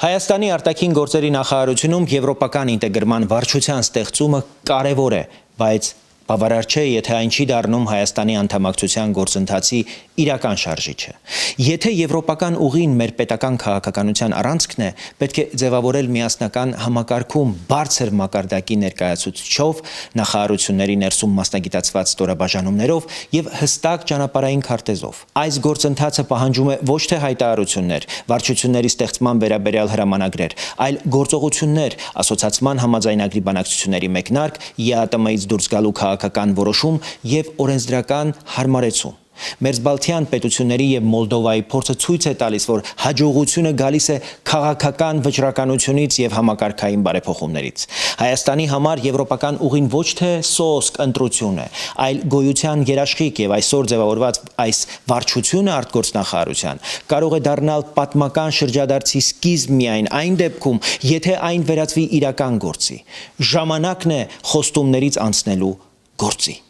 Հայաստանի արտաքին գործերի նախարարությունում եվրոպական ինտեգրման վարչության ստեղծումը կարևոր է, բայց բավարար չէ, եթե այն չի դառնում Հայաստանի անդամակցության գործընթացի իրական շարժիչը։ Եթե եվրոպական ուղին մեր պետական քաղաքականության առանցքն է, պետք է ձևավորել միասնական համակարգում բարձր մակարդակի ներկայացուցչով, նախարարությունների ներսում մասնագիտացված ստորաբաժանումներով եւ հստակ ճանապարհային քարտեզով։ Այս գործընթացը պահանջում է ոչ թե հայտարարություններ, վարչությունների ստեղծման վերաբերյալ հրամանագրեր, այլ գործողություններ, ասոցացման համաձայնագրի բանակցությունների մեկնարկ, ԵԱՏՄ-ից դուրս գալու քաղաքական որոշում եւ օրենսդրական հարմարեցում։ Մերձբալթյան պետությունների եւ Մոլդովայի փորձը ցույց է տալիս, որ հաջողությունը գալիս է քաղաքական վճռականությունից եւ համակարգային բարեփոխումներից։ Հայաստանի համար եվրոպական ուղին ոչ թե սոսկ ընտրություն է, այլ գոյության երաշխիք եւ այսօր ձևավորված այս վարչությունը արտգործնախարարության կարող է դառնալ պատմական շրջադարձի սկիզբ միայն այն դեպքում, եթե այն վերածվի իրական գործի։ Ժամանակն է խոստումներից անցնելու գործի։